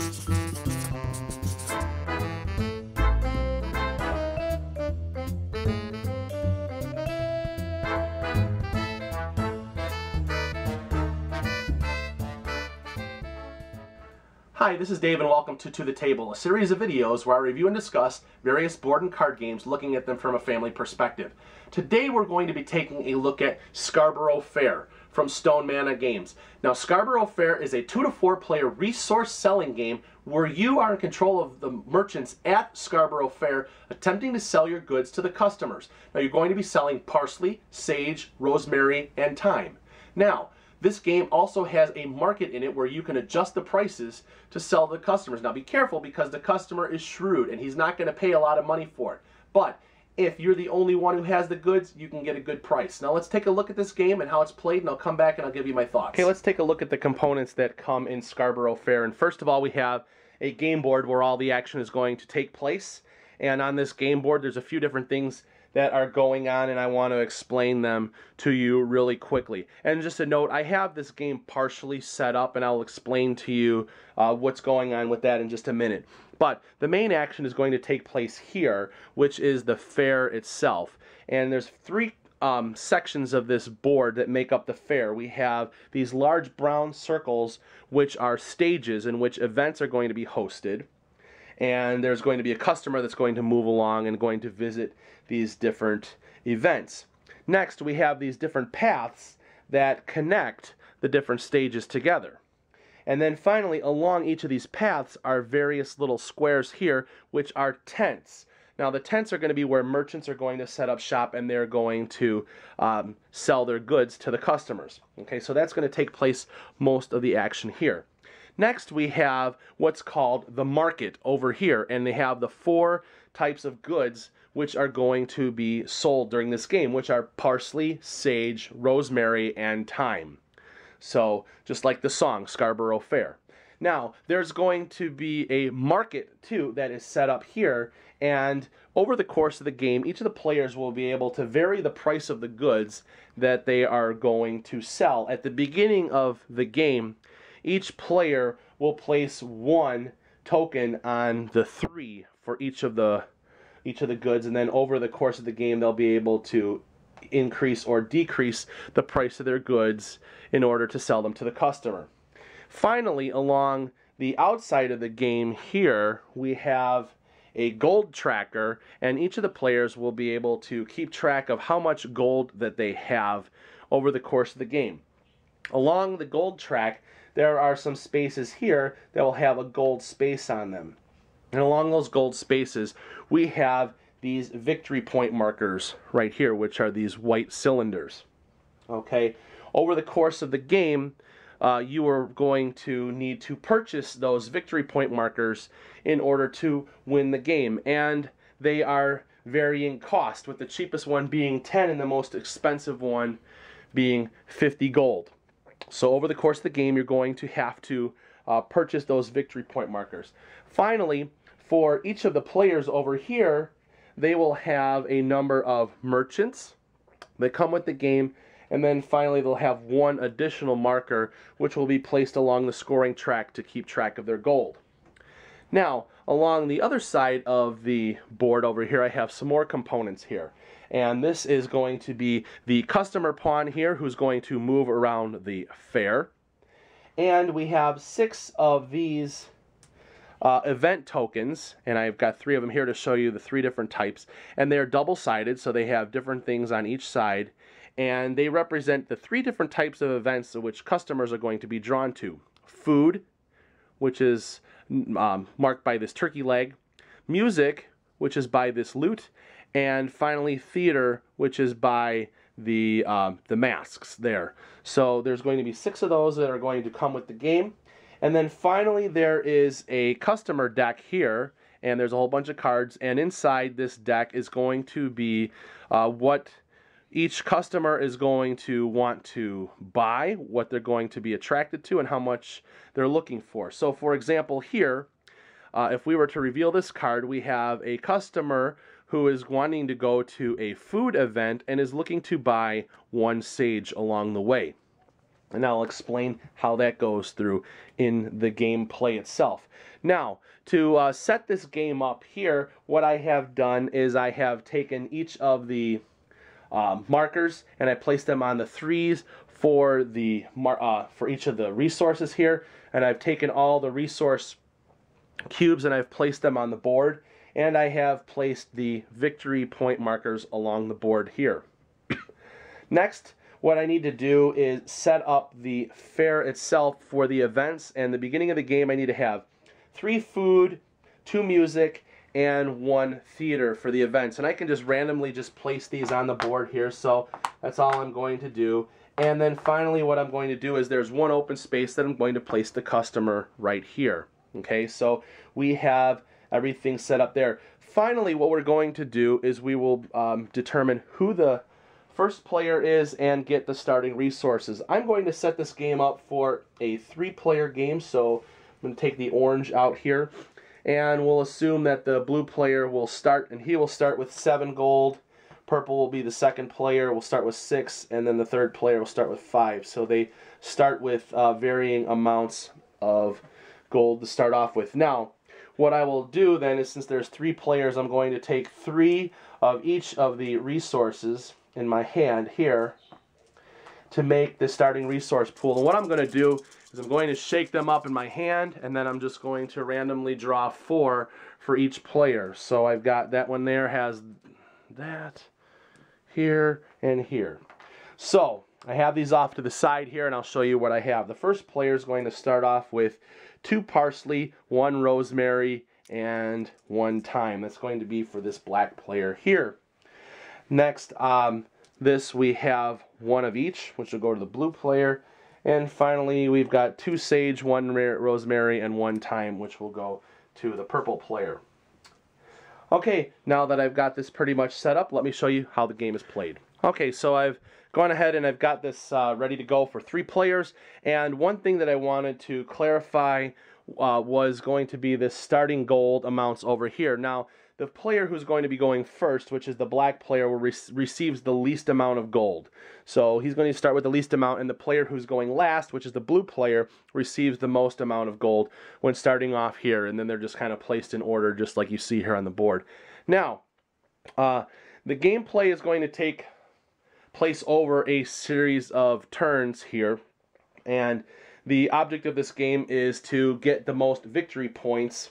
Hi, this is Dave and welcome to the Table, a series of videos where I review and discuss various board and card games, looking at them from a family perspective. Today we're going to be taking a look at Scarborough Fair from Stone Manna Games. Now, Scarborough Fair is a 2 to 4 player resource selling game where you are in control of the merchants at Scarborough Fair, attempting to sell your goods to the customers. Now, you're going to be selling parsley, sage, rosemary, and thyme. Now, this game also has a market in it where you can adjust the prices to sell to the customers. Now be careful, because the customer is shrewd and he's not going to pay a lot of money for it. But if you're the only one who has the goods, you can get a good price. Now let's take a look at this game and how it's played, and I'll come back and I'll give you my thoughts. Okay, let's take a look at the components that come in Scarborough Fair. And first of all, we have a game board where all the action is going to take place. And on this game board, there's a few different things that are going on, and I want to explain them to you really quickly. And just a note, I have this game partially set up, and I'll explain to you what's going on with that in just a minute. But the main action is going to take place here, which is the fair itself. And there's three sections of this board that make up the fair. We have these large brown circles, which are stages in which events are going to be hosted. And there's going to be a customer that's going to move along and going to visit these different events. Next, we have these different paths that connect the different stages together. And then finally, along each of these paths are various little squares here, which are tents. Now, the tents are going to be where merchants are going to set up shop, and they're going to sell their goods to the customers. Okay, so that's going to take place most of the action here. Next, we have what's called the market over here, and they have the 4 types of goods which are going to be sold during this game, which are parsley, sage, rosemary, and thyme. So, just like the song, Scarborough Fair. Now, there's going to be a market, too, that is set up here, and over the course of the game, each of the players will be able to vary the price of the goods that they are going to sell. At the beginning of the game, each player will place 1 token on the 3 for each of the goods, and then over the course of the game they'll be able to increase or decrease the price of their goods in order to sell them to the customer. Finally, along the outside of the game here, we have a gold tracker, and each of the players will be able to keep track of how much gold that they have over the course of the game. Along the gold track, there are some spaces here that will have a gold space on them. And along those gold spaces, we have these victory point markers right here, which are these white cylinders. Okay, over the course of the game, you are going to need to purchase those victory point markers in order to win the game. And they are varying cost, with the cheapest one being 10 and the most expensive one being 50 gold. So over the course of the game, you're going to have to purchase those victory point markers. Finally, for each of the players over here, they will have a number of merchants that come with the game, and then finally they'll have 1 additional marker which will be placed along the scoring track to keep track of their gold. Now, along the other side of the board over here, I have some more components here. And this is going to be the customer pawn here, who's going to move around the fair. And we have 6 of these event tokens, and I've got 3 of them here to show you the 3 different types. And they're double-sided, so they have different things on each side. And they represent the 3 different types of events which customers are going to be drawn to. Food, which is marked by this turkey leg. Music, which is by this lute. And finally, theater, which is by the masks there. So there's going to be 6 of those that are going to come with the game. And then finally, there is a customer deck here, and there's a whole bunch of cards. And inside this deck is going to be what each customer is going to want to buy, what they're going to be attracted to, and how much they're looking for. So, for example, here, if we were to reveal this card, we have a customer who is wanting to go to a food event and is looking to buy 1 sage along the way. And I'll explain how that goes through in the gameplay itself. Now, to set this game up here, what I have done is I have taken each of the markers and I placed them on the 3s for each of the resources here. And I've taken all the resource cubes and I've placed them on the board. And I have placed the victory point markers along the board here. Next, what I need to do is set up the fair itself for the events. And the beginning of the game, I need to have 3 food, 2 music, and 1 theater for the events. And I can just randomly just place these on the board here. So that's all I'm going to do. And then finally what I'm going to do is there's 1 open space that I'm going to place the customer right here. Okay, so we have everything set up there. Finally, what we're going to do is we will determine who the first player is and get the starting resources. I'm going to set this game up for a 3-player game, so I'm going to take the orange out here, and we'll assume that the blue player will start, and he will start with 7 gold. Purple will be the second player, will start with 6, and then the third player will start with 5. So they start with varying amounts of gold to start off with. Now, what I will do then is, since there's 3 players, I'm going to take 3 of each of the resources in my hand here to make the starting resource pool. And what I'm going to do is I'm going to shake them up in my hand, and then I'm just going to randomly draw 4 for each player. So I've got that one there, has that, here, and here. So I have these off to the side here, and I'll show you what I have. The first player is going to start off with 2 parsley, 1 rosemary, and 1 thyme. That's going to be for this black player here. Next, this we have 1 of each, which will go to the blue player. And finally, we've got 2 sage, 1 rosemary, and 1 thyme, which will go to the purple player. Okay, now that I've got this pretty much set up, let me show you how the game is played. Okay, so I've gone ahead and I've got this ready to go for 3 players. And one thing that I wanted to clarify was going to be this starting gold amounts over here. Now, the player who's going to be going first, which is the black player, will receives the least amount of gold. So he's going to start with the least amount, and the player who's going last, which is the blue player, receives the most amount of gold when starting off here. And then they're just kind of placed in order, just like you see here on the board. Now, the gameplay is going to take place over a series of turns here. And the object of this game is to get the most victory points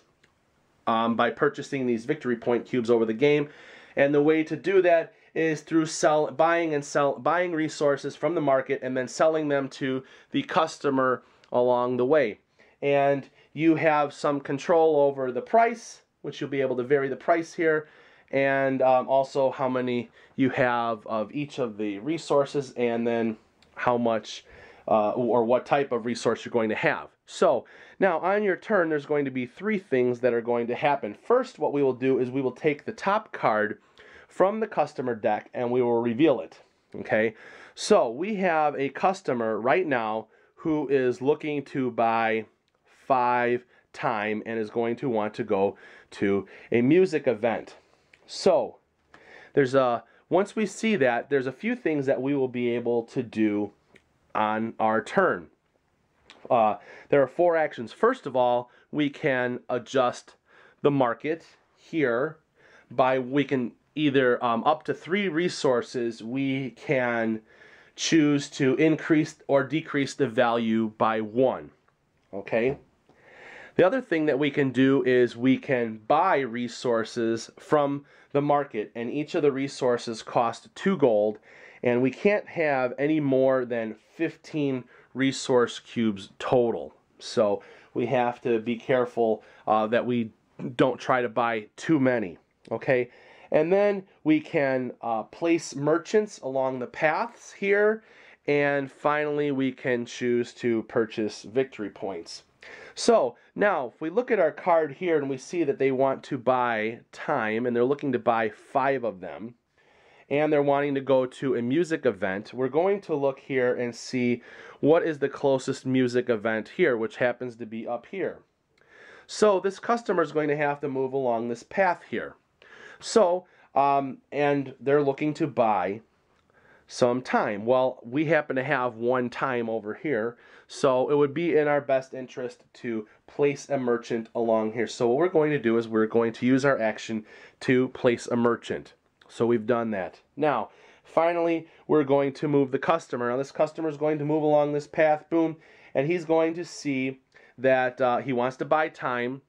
by purchasing these victory point cubes over the game. And the way to do that is through buying resources from the market and then selling them to the customer along the way. And you have some control over the price, which you'll be able to vary the price here, and also how many you have of each of the resources, and then how much or what type of resource you're going to have. So now on your turn, there's going to be 3 things that are going to happen. First, what we will do is we will take the top card from the customer deck and we will reveal it. Okay, so we have a customer right now who is looking to buy 5 thyme and is going to want to go to a music event. So there's once we see that, there's a few things that we will be able to do on our turn. There are 4 actions. First of all, we can adjust the market here we can either up to 3 resources, we can choose to increase or decrease the value by 1. Okay? The other thing that we can do is we can buy resources from the market, and each of the resources cost 2 gold, and we can't have any more than 15 resource cubes total. So we have to be careful that we don't try to buy too many. Okay, and then we can place merchants along the paths here, and finally we can choose to purchase victory points. So now if we look at our card here and we see that they want to buy thyme and they're looking to buy 5 of them, and they're wanting to go to a music event, we're going to look here and see what is the closest music event here, which happens to be up here. So this customer is going to have to move along this path here. So, and they're looking to buy some time. Well, we happen to have 1 time over here, so it would be in our best interest to place a merchant along here. So what we're going to do is we're going to use our action to place a merchant. So we've done that. Now, finally, we're going to move the customer. Now, this customer is going to move along this path, boom, and he's going to see that he wants to buy time,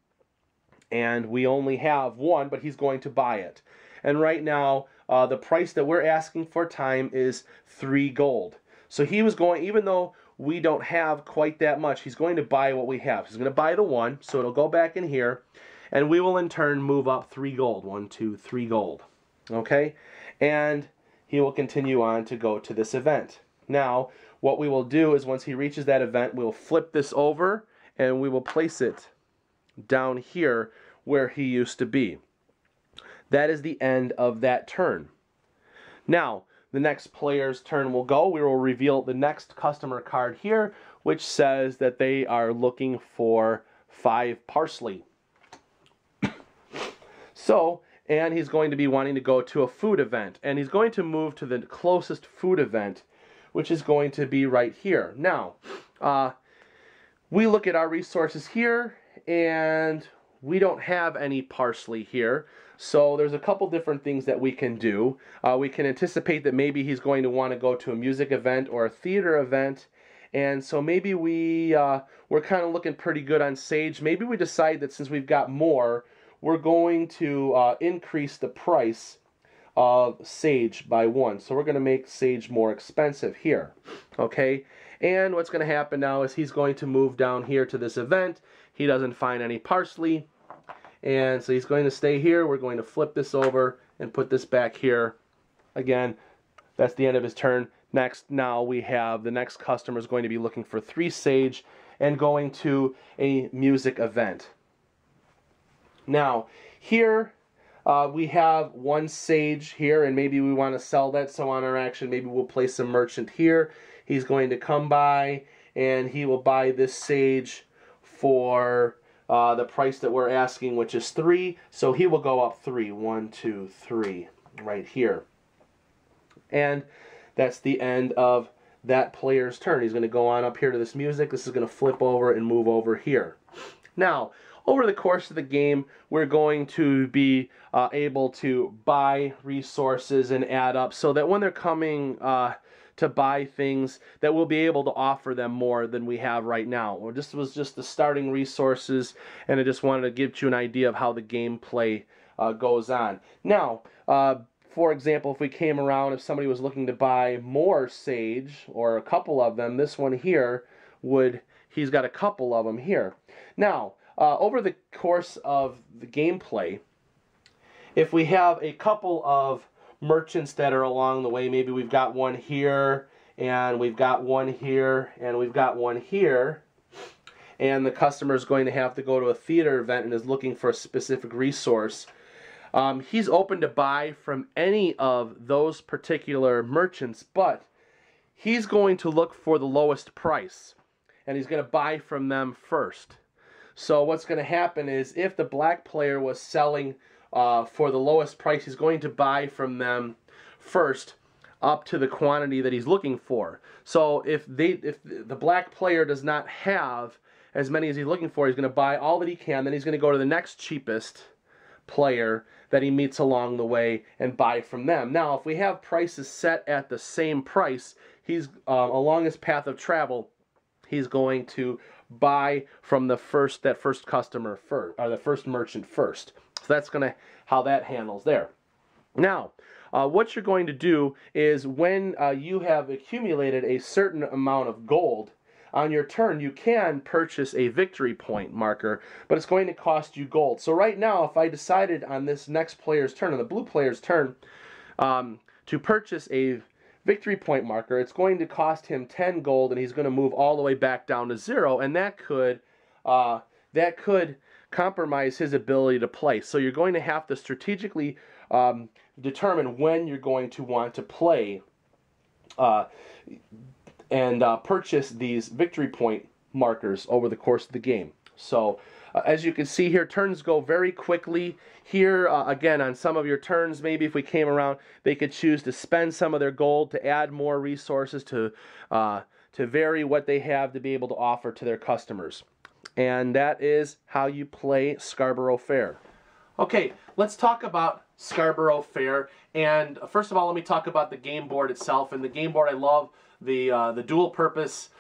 and we only have 1, but he's going to buy it. And right now, the price that we're asking for time is 3 gold. So he was going, even though we don't have quite that much, he's going to buy what we have. He's going to buy the 1, so it'll go back in here, and we will in turn move up 3 gold. 1, 2, 3 gold. Okay? And he will continue on to go to this event. Now, what we will do is once he reaches that event, we'll flip this over, and we will place it down here where he used to be. That is the end of that turn. Now, the next player's turn will go. We will reveal the next customer card here, which says that they are looking for 5 parsley. So, and he's going to be wanting to go to a food event, and he's going to move to the closest food event, which is going to be right here. Now, we look at our resources here, and we don't have any parsley here, so there's a couple different things that we can do. We can anticipate that maybe he's going to want to go to a music event or a theater event, and so maybe we're kind of looking pretty good on sage. Maybe we decide that since we've got more, we're going to increase the price of sage by 1. So we're going to make sage more expensive here. Okay? And what's going to happen now is he's going to move down here to this event. He doesn't find any parsley, and so he's going to stay here. We're going to flip this over and put this back here. Again, that's the end of his turn. Next, now we have the next customer is going to be looking for 3 sage and going to a music event. Now, here we have 1 sage here, and maybe we want to sell that, so on our action, maybe we'll place a merchant here. He's going to come by, and he will buy this sage for the price that we're asking, which is 3. So he will go up 3. 1, 2, 3, right here. And that's the end of that player's turn. He's going to go on up here to this music. This is going to flip over and move over here. Now, over the course of the game, we're going to be able to buy resources and add up so that when they're coming to buy things, that we'll be able to offer them more than we have right now. Well, this was just the starting resources, and I just wanted to give you an idea of how the gameplay goes on. Now, for example, if we came around, if somebody was looking to buy more sage, or a couple of them, this one here he's got a couple of them here. Now, over the course of the gameplay, if we have a couple of merchants that are along the way, maybe we've got one here, and we've got one here, and we've got one here, and the customer is going to have to go to a theater event and is looking for a specific resource, he's open to buy from any of those particular merchants, but he's going to look for the lowest price, and he's going to buy from them first. So what's going to happen is if the black player was selling for the lowest price, he's going to buy from them first up to the quantity that he's looking for. So if the black player does not have as many as he's looking for, he's going to buy all that he can. Then he's going to go to the next cheapest player that he meets along the way and buy from them. Now, if we have prices set at the same price, he's along his path of travel, he's going to buy from that first customer first, or the first merchant first. So that's how that handles there. Now, what you're going to do is when you have accumulated a certain amount of gold on your turn, you can purchase a victory point marker, but it's going to cost you gold. So right now, if I decided on this next player's turn, on the blue player's turn, to purchase a victory point marker, it's going to cost him 10 gold, and he's going to move all the way back down to 0, and that could compromise his ability to play. So you're going to have to strategically determine when you're going to want to play and purchase these victory point markers over the course of the game. So as you can see here, turns go very quickly. Here, again, on some of your turns, maybe if we came around, they could choose to spend some of their gold to add more resources to vary what they have to be able to offer to their customers. And that is how you play Scarborough Fair. Okay, let's talk about Scarborough Fair. And first of all, let me talk about the game board itself. And the game board, I love the dual-purpose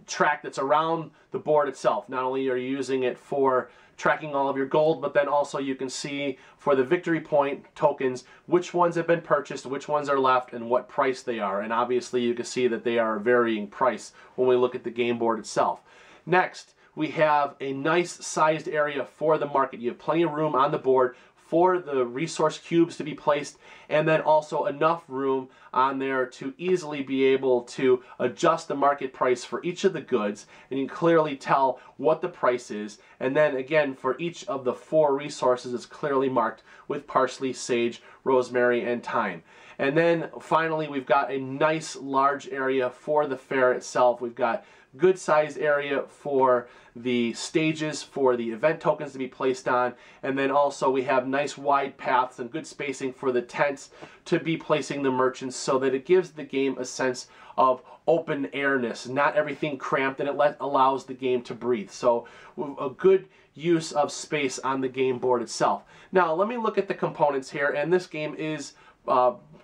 track that's around the board itself. Not only are you using it for tracking all of your gold, but then also you can see for the victory point tokens which ones have been purchased, which ones are left, and what price they are. And obviously you can see that they are varying price when we look at the game board itself. Next, we have a nice sized area for the market. You have plenty of room on the board for the resource cubes to be placed, and then also enough room on there to easily be able to adjust the market price for each of the goods, and you can clearly tell what the price is. And then again, for each of the 4 resources, it's clearly marked with parsley, sage, rosemary, and thyme. And then finally, we've got a nice large area for the fair itself. We've got good sized area for the stages for the event tokens to be placed on, and then also we have nice wide paths and good spacing for the tents to be placing the merchants, so that it gives the game a sense of open airness, not everything cramped, and it allows the game to breathe. So a good use of space on the game board itself. Now let me look at the components here, and this game is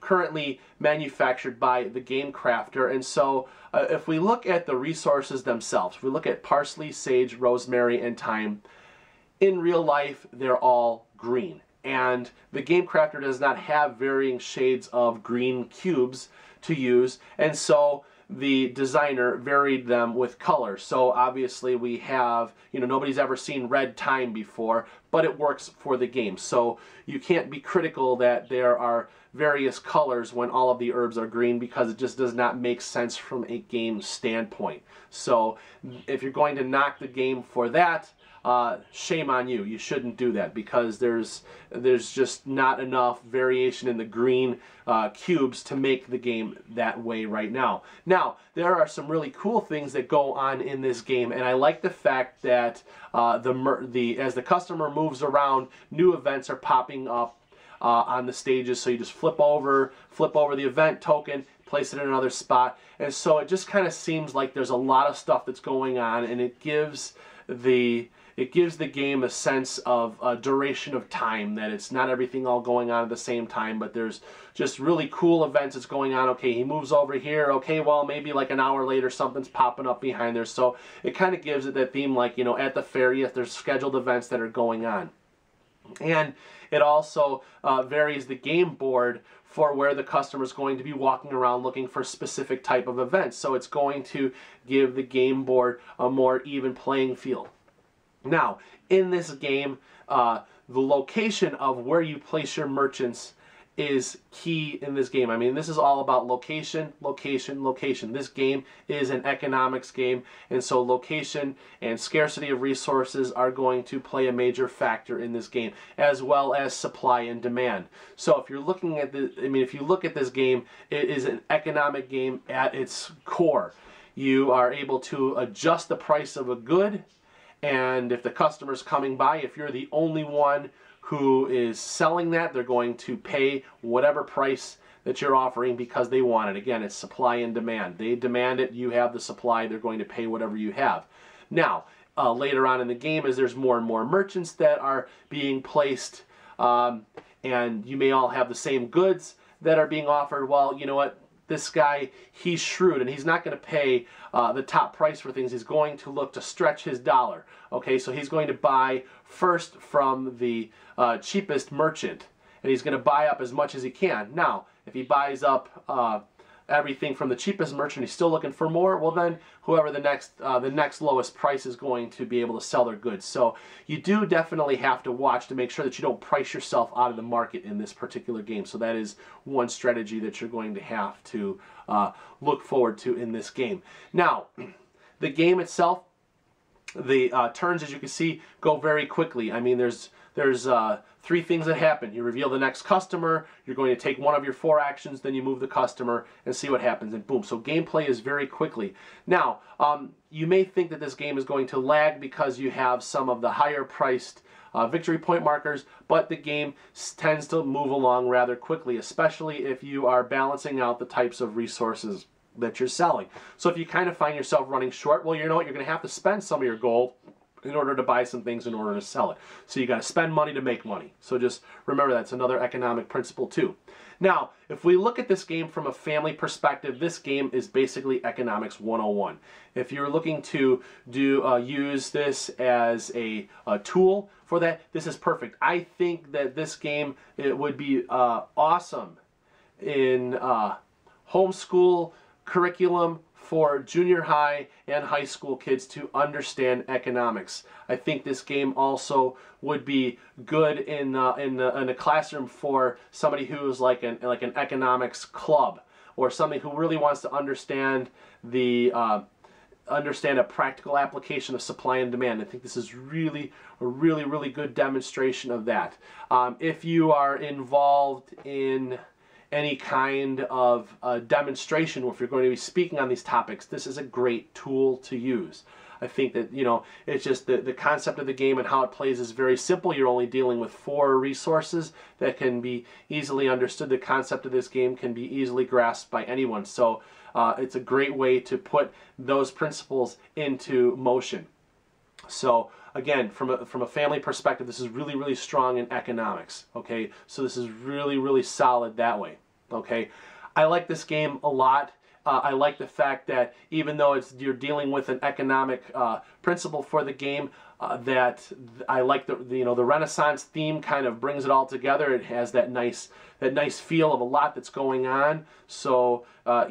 currently manufactured by the Game Crafter. And so if we look at the resources themselves, if we look at parsley, sage, rosemary, and thyme, in real life they're all green. And the Game Crafter does not have varying shades of green cubes to use, and so the designer varied them with color. So obviously we have, nobody's ever seen red thyme before, but it works for the game. So you can't be critical that there are various colors when all of the herbs are green, because it just does not make sense from a game standpoint. So if you're going to knock the game for that, shame on you. You shouldn't do that, because there's just not enough variation in the green cubes to make the game that way right now. Now, there are some really cool things that go on in this game, and I like the fact that as the customer moves around, new events are popping up on the stages. So you just flip over the event token, place it in another spot, and so it just kind of seems like there's a lot of stuff that's going on, and it gives the game a sense of duration of time, that it's not everything all going on at the same time, but there's just really cool events that's going on. Okay, he moves over here. Okay, well, maybe like an hour later something's popping up behind there. So it kind of gives it that theme, like, at the fair, yes, there's scheduled events that are going on. And it also varies the game board for where the customer is going to be walking around looking for specific type of events. So it's going to give the game board a more even playing field. Now, in this game, the location of where you place your merchants is key in this game. I mean, this is all about location, location, location. This game is an economics game, and so location and scarcity of resources are going to play a major factor in this game, as well as supply and demand. So if you're looking at if you look at this game, it is an economic game at its core. You are able to adjust the price of a good, and if the customer's coming by, if you're the only one who is selling that, they're going to pay whatever price that you're offering because they want it. Again, it's supply and demand. They demand it, you have the supply, they're going to pay whatever you have. Now, later on in the game, as there's more and more merchants that are being placed, and you may all have the same goods that are being offered, well, you know what? This guy, he's shrewd, and he's not going to pay the top price for things. He's going to look to stretch his dollar. Okay, so he's going to buy first from the cheapest merchant, and he's going to buy up as much as he can. Now, if he buys up everything from the cheapest merchant, he's still looking for more, well then whoever the next lowest price is going to be able to sell their goods. So you do definitely have to watch to make sure that you don't price yourself out of the market in this particular game. So that is one strategy that you're going to have to look forward to in this game. Now, the game itself, The turns, as you can see, go very quickly. I mean, there's 3 things that happen. You reveal the next customer, you're going to take one of your 4 actions, then you move the customer and see what happens, and boom. So gameplay is very quickly. Now, you may think that this game is going to lag because you have some of the higher priced victory point markers, but the game tends to move along rather quickly, especially if you are balancing out the types of resources that you're selling. So if you kind of find yourself running short, well, you know what, you're going to have to spend some of your gold in order to buy some things in order to sell it. So you got to spend money to make money. So just remember that's another economic principle too. Now, if we look at this game from a family perspective, this game is basically economics 101. If you're looking to use this as a tool for that, this is perfect. I think that this game, it would be awesome in homeschool curriculum for junior high and high school kids to understand economics. I think this game also would be good in a classroom for somebody who's like an economics club, or somebody who really wants to understand a practical application of supply and demand. I think this is really a really good demonstration of that. If you are involved in any kind of demonstration, or if you're going to be speaking on these topics, this is a great tool to use. I think that, you know, it's just the concept of the game and how it plays is very simple. You're only dealing with 4 resources that can be easily understood. The concept of this game can be easily grasped by anyone. So it's a great way to put those principles into motion. So again, from a family perspective, this is really strong in economics. Okay, so this is really solid that way. Okay, I like this game a lot. I like the fact that even though you're dealing with an economic principle for the game, that I like the Renaissance theme kind of brings it all together. It has that nice feel of a lot that's going on. So so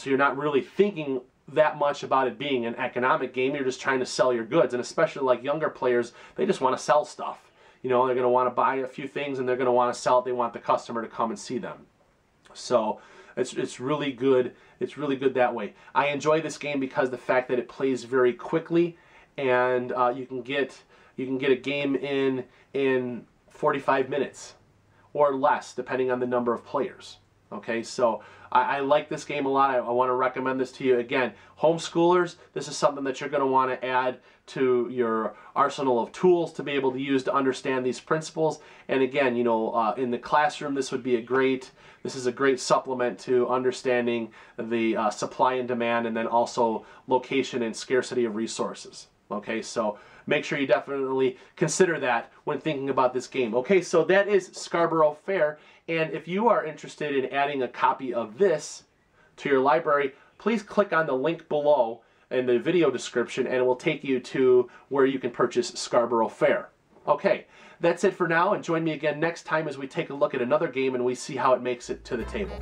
you're not really thinking that much about it being an economic game. You're just trying to sell your goods, and especially like younger players, they just want to sell stuff. You know, they're going to want to buy a few things and they're going to want to sell it. They want the customer to come and see them. So it's really good. It's really good that way. I enjoy this game because the fact that it plays very quickly, and you can get a game in 45 minutes or less, depending on the number of players. Okay, so I like this game a lot. I want to recommend this to you. Again, homeschoolers, this is something that you're going to want to add to your arsenal of tools to be able to use to understand these principles. And again, you know, in the classroom, this is a great supplement to understanding the supply and demand, and then also location and scarcity of resources. Okay, so make sure you definitely consider that when thinking about this game. Okay, so that is Scarborough Fair, and if you are interested in adding a copy of this to your library, please click on the link below in the video description and it will take you to where you can purchase Scarborough Fair. Okay, that's it for now, and join me again next time as we take a look at another game and we see how it makes it to the table.